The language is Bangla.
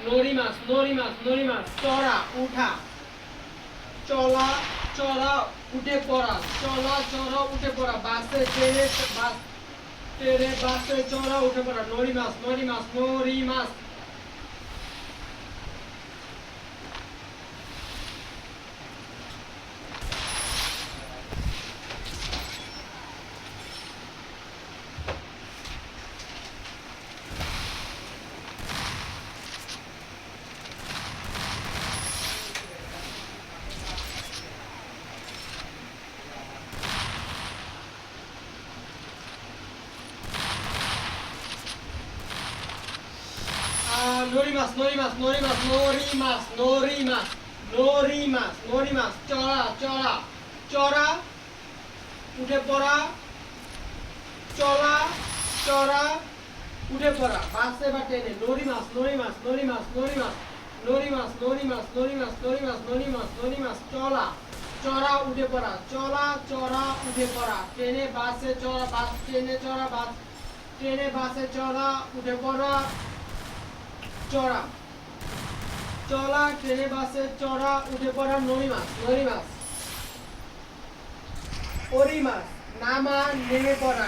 নরিমাস চড়া উঠা চলা চড়া উঠে পড়া চলা চড়া উঠে পড়া বাসে ট্রেনে বাসে চড়া উঠে পড়া নরিমাস নরিমাস চড়া চড়া চড়া উঠে পড়া চলা চড়া উঠে পড়া বাসে বা ট্রেনে নরিমাস চলা চড়া উঠে পড়া চলা চড়া উঠে পড়া ট্রেনে বাসে চড়া বাস ট্রেনে চড়া বাস ট্রেনে বাসে চড়া উঠে পড়া চড়া চলা ট্রেনে বাসে চড়া উঠে পড়া নরিমাস অরিমাস নামা নেমে পড়া